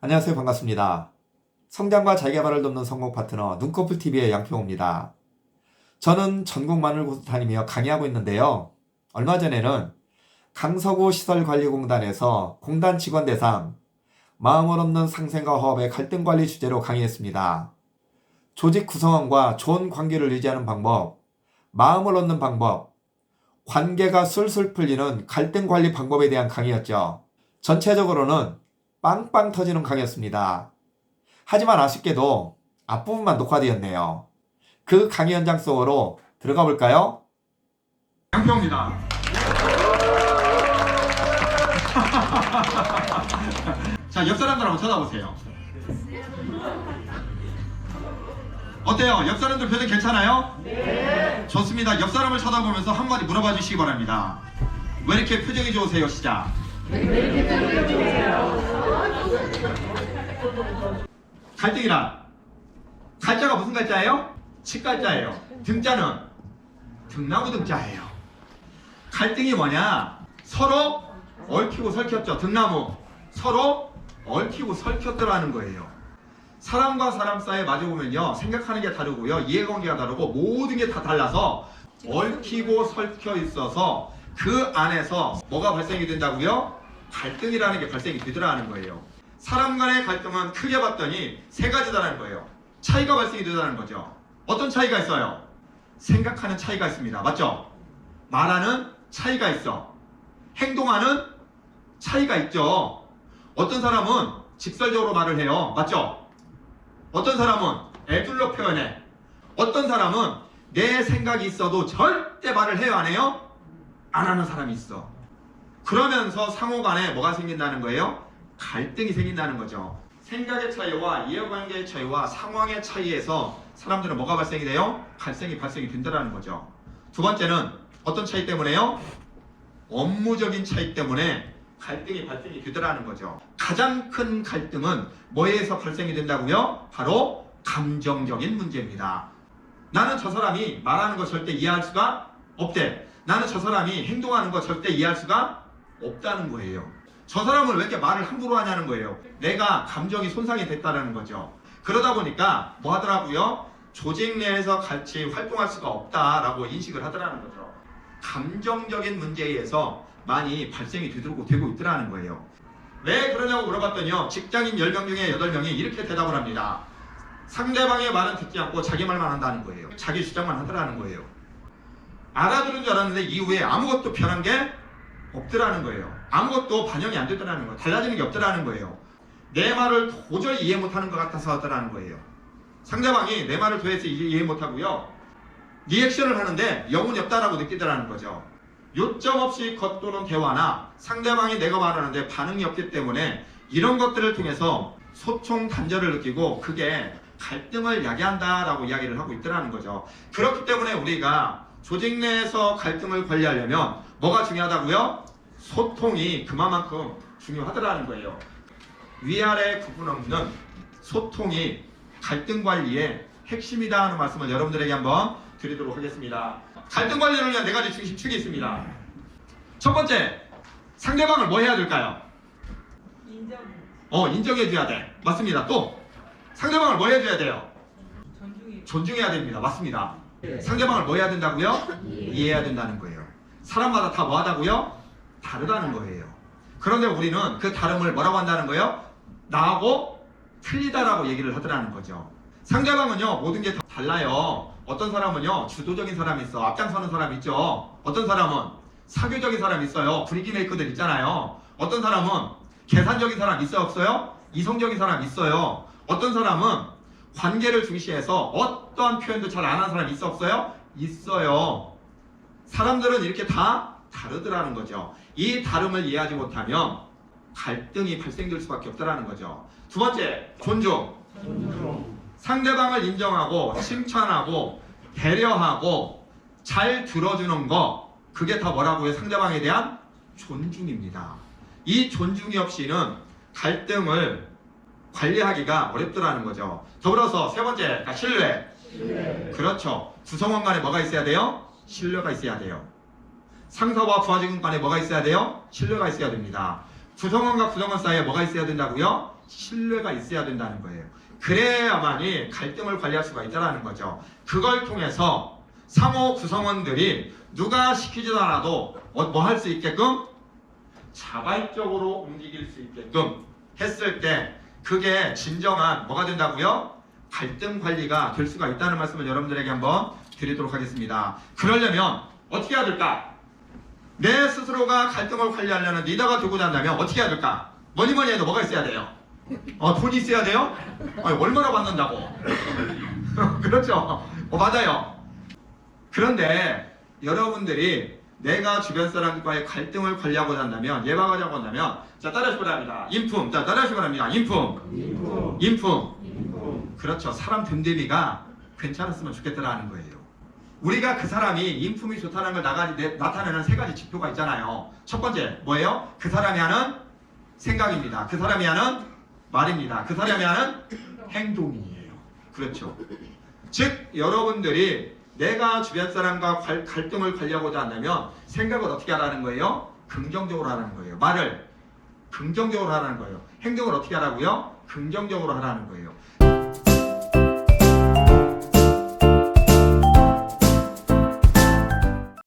안녕하세요. 반갑습니다. 성장과 자기개발을 돕는 성공 파트너 눈꺼풀TV의 양평호입니다. 저는 전국 많은 곳을 다니며 강의하고 있는데요. 얼마 전에는 강서구 시설관리공단에서 공단 직원 대상 마음을 얻는 상생과 화합의 갈등 관리 주제로 강의했습니다. 조직 구성원과 좋은 관계를 유지하는 방법, 마음을 얻는 방법, 관계가 술술 풀리는 갈등 관리 방법에 대한 강의였죠. 전체적으로는 빵빵 터지는 강의였습니다. 하지만 아쉽게도 앞부분만 녹화되었네요. 그 강의 현장 속으로 들어가 볼까요? 양평입니다. 자, 옆 사람들 한번 쳐다보세요. 어때요? 옆 사람들 표정 괜찮아요? 네. 좋습니다. 옆 사람을 쳐다보면서 한마디 물어봐 주시기 바랍니다. 왜 이렇게 표정이 좋으세요? 시작. 갈등이란 갈자가 무슨 갈자예요? 칡갈자예요. 등자는 등나무 등자예요. 갈등이 뭐냐? 서로 얽히고 설켰죠. 등나무 서로 얽히고 설켰더라는 거예요. 사람과 사람 사이에 마주보면요, 생각하는 게 다르고요, 이해관계가 다르고 모든 게 다 달라서 얽히고 설켜 있어서 그 안에서 뭐가 발생이 된다고요? 갈등이라는 게 발생이 되더라는 거예요. 사람 간의 갈등은 크게 봤더니 세 가지다라는 거예요. 차이가 발생이 되더라는 거죠. 어떤 차이가 있어요? 생각하는 차이가 있습니다. 맞죠? 말하는 차이가 있어. 행동하는 차이가 있죠. 어떤 사람은 직설적으로 말을 해요. 맞죠? 어떤 사람은 애둘러 표현해. 어떤 사람은 내 생각이 있어도 절대 말을 해요, 안 해요? 안 하는 사람이 있어. 그러면서 상호간에 뭐가 생긴다는 거예요? 갈등이 생긴다는 거죠. 생각의 차이와 이해관계의 차이와 상황의 차이에서 사람들은 뭐가 발생이 돼요? 발생이 된다는 거죠. 두 번째는 어떤 차이 때문에요? 업무적인 차이 때문에 갈등이 발생이 되더라는 거죠. 가장 큰 갈등은 뭐에서 발생이 된다고요? 바로 감정적인 문제입니다. 나는 저 사람이 말하는 거 절대 이해할 수가 없대. 나는 저 사람이 행동하는 거 절대 이해할 수가 없다는 거예요. 저 사람을 왜 이렇게 말을 함부로 하냐는 거예요. 내가 감정이 손상이 됐다는 거죠. 그러다 보니까 뭐 하더라고요? 조직 내에서 같이 활동할 수가 없다라고 인식을 하더라는 거죠. 감정적인 문제에 의해서 많이 발생이 되고 있더라는 거예요. 왜 그러냐고 물어봤더니요, 직장인 10명 중에 8명이 이렇게 대답을 합니다. 상대방의 말은 듣지 않고 자기 말만 한다는 거예요. 자기 주장만 하더라는 거예요. 알아들은 줄 알았는데 이후에 아무것도 변한 게 없더라는 거예요. 아무것도 반영이 안 되더라는 거예요. 달라지는 게 없더라는 거예요. 내 말을 도저히 이해 못하는 것 같아서 하더라는 거예요. 상대방이 내 말을 도대체 이해 못하고요, 리액션을 하는데 영혼이 없다라고 느끼더라는 거죠. 요점 없이 겉도는 대화나 상대방이 내가 말하는데 반응이 없기 때문에 이런 것들을 통해서 소통 단절을 느끼고 그게 갈등을 야기한다라고 이야기를 하고 있더라는 거죠. 그렇기 때문에 우리가 조직 내에서 갈등을 관리하려면 뭐가 중요하다고요? 소통이 그만큼 중요하더라는 거예요. 위아래 구분 없는 소통이 갈등 관리의 핵심이다 하는 말씀을 여러분들에게 한번 드리도록 하겠습니다. 갈등 관리를 위한 4가지 중심축이 있습니다. 첫 번째, 상대방을 뭐 해야 될까요? 인정해줘야 돼. 맞습니다. 또 상대방을 뭐 해줘야 돼요? 존중해야 됩니다. 맞습니다. 상대방을 뭐 해야 된다고요? 이해해야 된다는 거예요. 사람마다 다 뭐 하다고요? 다르다는 거예요. 그런데 우리는 그 다름을 뭐라고 한다는 거예요? 나하고 틀리다라고 얘기를 하더라는 거죠. 상대방은요, 모든 게 다 달라요. 어떤 사람은요, 주도적인 사람이 있어. 앞장서는 사람이 있죠. 어떤 사람은 사교적인 사람이 있어요. 브리기 메이커들 있잖아요. 어떤 사람은 계산적인 사람 있어요, 없어요? 이성적인 사람 있어요. 어떤 사람은 관계를 중시해서 어떠한 표현도 잘 안 하는 사람이 있어, 없어요? 있어요. 사람들은 이렇게 다 다르더라는 거죠. 이 다름을 이해하지 못하면 갈등이 발생될 수밖에 없다는 거죠. 두 번째, 존중. 상대방을 인정하고 칭찬하고 배려하고 잘 들어주는 거, 그게 다 뭐라고요? 상대방에 대한 존중입니다. 이 존중이 없이는 갈등을 관리하기가 어렵더라는 거죠. 더불어서 세 번째, 신뢰. 그렇죠. 구성원 간에 뭐가 있어야 돼요? 신뢰가 있어야 돼요. 상사와 부하직원 간에 뭐가 있어야 돼요? 신뢰가 있어야 됩니다. 구성원과 구성원 사이에 뭐가 있어야 된다고요? 신뢰가 있어야 된다는 거예요. 그래야만이 갈등을 관리할 수가 있다는 거죠. 그걸 통해서 상호 구성원들이 누가 시키지도 않아도 뭐 할 수 있게끔 자발적으로 움직일 수 있게끔 했을 때 그게 진정한 뭐가 된다고요? 갈등 관리가 될 수가 있다는 말씀을 여러분들에게 한번 드리도록 하겠습니다. 그러려면 어떻게 해야 될까? 내 스스로가 갈등을 관리하려는 리더가 되고자 한다면 어떻게 해야 될까? 뭐니 해도 뭐가 있어야 돼요? 돈이 있어야 돼요? 아니, 얼마나 받는다고? 그렇죠? 맞아요. 그런데 여러분들이 내가 주변 사람과의 갈등을 관리하고자 한다면, 예방하자고 한다면, 자, 따라하시기 바랍니다. 인품. 자, 따라하시기 바랍니다. 인품. 그렇죠. 사람 됨됨이가 괜찮았으면 좋겠다라는 거예요. 우리가 그 사람이 인품이 좋다는 걸 나타내는 세 가지 지표가 있잖아요. 첫 번째, 뭐예요? 그 사람이 하는 생각입니다. 그 사람이 하는 말입니다. 그 사람이 하는 행동이에요. 그렇죠. 즉, 여러분들이 내가 주변 사람과 갈등을 관리하고자 한다면 생각을 어떻게 하라는 거예요? 긍정적으로 하라는 거예요. 말을 긍정적으로 하라는 거예요. 행동을 어떻게 하라고요? 긍정적으로 하라는 거예요.